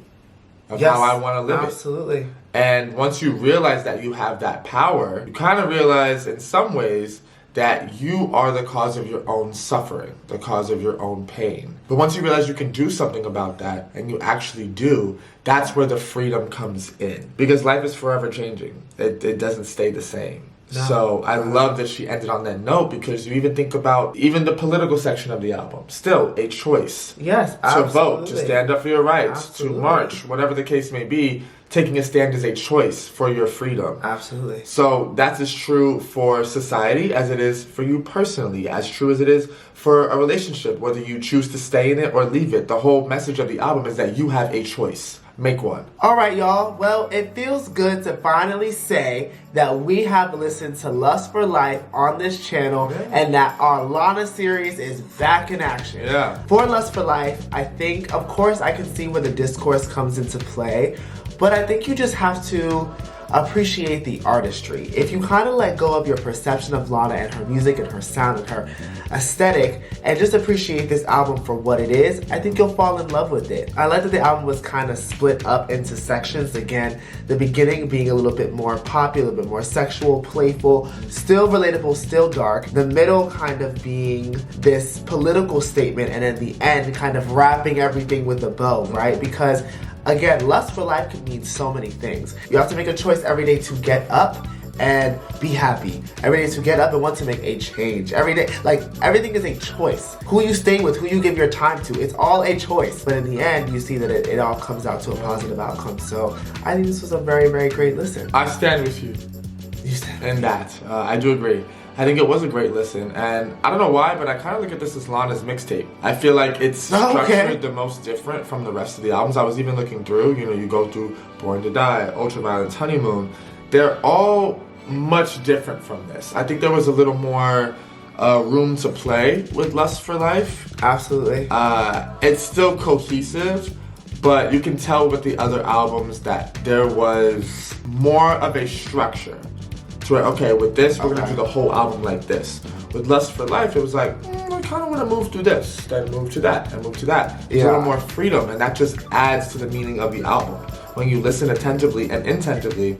of how I want to live it. Absolutely. And once you realize that you have that power, you kind of realize in some ways that you are the cause of your own suffering, the cause of your own pain. But once you realize you can do something about that, and you actually do, that's where the freedom comes in. Because life is forever changing. It doesn't stay the same. No. So I love that she ended on that note, because you even think about even the political section of the album. Still a choice. Yes, To absolutely. vote, to stand up for your rights, Absolutely. to march, whatever the case may be. Taking a stand is a choice for your freedom. Absolutely. So that's as true for society as it is for you personally, as true as it is for a relationship, whether you choose to stay in it or leave it. The whole message of the album is that you have a choice. make one. Alright, y'all. Well, it feels good to finally say that we have listened to Lust for Life on this channel and that our Lana series is back in action. Yeah. For Lust for Life, I think, of course, I can see where the discourse comes into play, but I think you just have to appreciate the artistry. If you kind of let go of your perception of Lana and her music and her sound and her aesthetic and just appreciate this album for what it is, I think you'll fall in love with it. I like that the album was kind of split up into sections. Again, the beginning being a little bit more poppy, a little bit more sexual, playful, still relatable, still dark. The middle kind of being this political statement, and at the end kind of wrapping everything with a bow, right? Because again, Lust for Life can mean so many things. You have to make a choice every day to get up and be happy. Every day to get up and want to make a change. Every day, like, everything is a choice. Who you stay with, who you give your time to, it's all a choice. But in the end, you see that it all comes out to a positive outcome. So I think this was a very, very great listen. I stand with you. You stand in that. I do agree. I think it was a great listen, and I don't know why, but I kind of look at this as Lana's mixtape. I feel like it's structured the most different from the rest of the albums. I was even looking through, you know, you go through Born to Die, Ultraviolence, Honeymoon. They're all much different from this. I think there was a little more room to play with Lust for Life. Absolutely. It's still cohesive, but you can tell with the other albums that there was more of a structure. Where, okay, with this, we're gonna do the whole album like this. With Lust for Life, it was like, I kind of want to move through this, then move to that, and move to that. There's a little more freedom, and that just adds to the meaning of the album. When you listen attentively and intentively,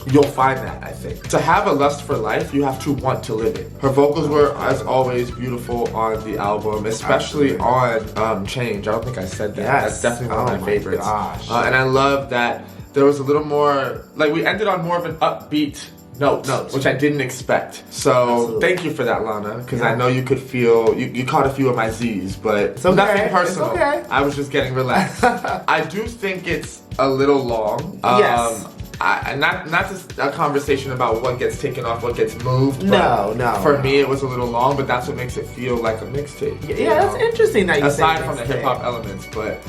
you'll find that, I think. To have a Lust for Life, you have to want to live it. Her vocals were, as always, beautiful on the album, especially on Change. I don't think I said that. Yes. That's definitely one of my favorites. Gosh. And I love that there was a little more, like, we ended on more of an upbeat note, which I didn't expect. So thank you for that, Lana, because I know you could feel, you caught a few of my Z's, but nothing personal. It's okay. I was just getting relaxed. I do think it's a little long. Yes. Not just a conversation about what gets taken off, what gets moved. No. For me, it was a little long, but that's what makes it feel like a mixtape. Yeah, that's interesting that you say aside from the hip hop elements, but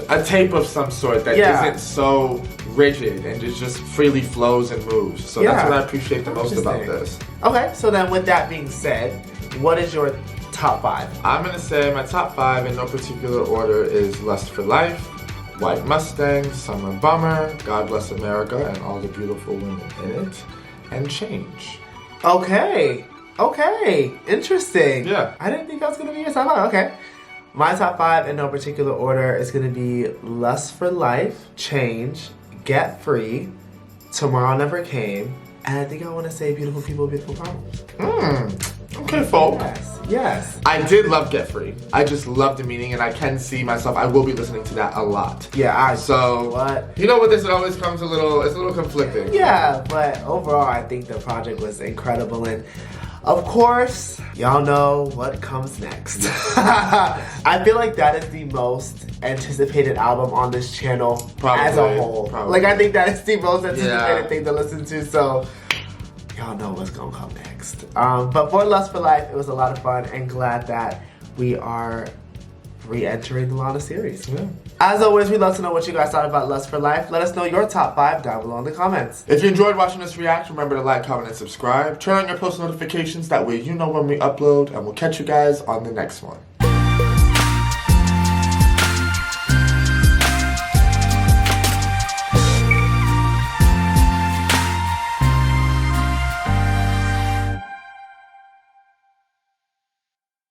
a tape of some sort that isn't so rigid and just freely flows and moves. So that's what I appreciate the most about this. Okay, so then with that being said, what is your top 5? I'm gonna say my top 5 in no particular order is Lust for Life, White Mustang, Summer Bummer, God Bless America and all the beautiful women in it, and Change. Okay, interesting. Yeah. I didn't think that was gonna be your top 5, okay. My top 5 in no particular order is gonna be Lust for Life, Change, Get Free, Tomorrow Never Came, and I think I want to say Beautiful People, Beautiful Problems. Okay, folk. Yes. I did love Get Free. I just love the meaning, and I can see myself. I will be listening to that a lot. Yeah. So what? You know what? This always comes it's a little conflicting. Yeah, but overall, I think the project was incredible, and of course, y'all know what comes next. I feel like that is the most anticipated album on this channel as a whole. Like, I think that is the most anticipated thing to listen to, so y'all know what's gonna come next. But for Lust for Life, it was a lot of fun, and glad that we are re-entering the Lana series. Yeah. As always, we'd love to know what you guys thought about Lust for Life. Let us know your top 5 down below in the comments. If you enjoyed watching us react, remember to like, comment, and subscribe. Turn on your post notifications, that way you know when we upload, and we'll catch you guys on the next one.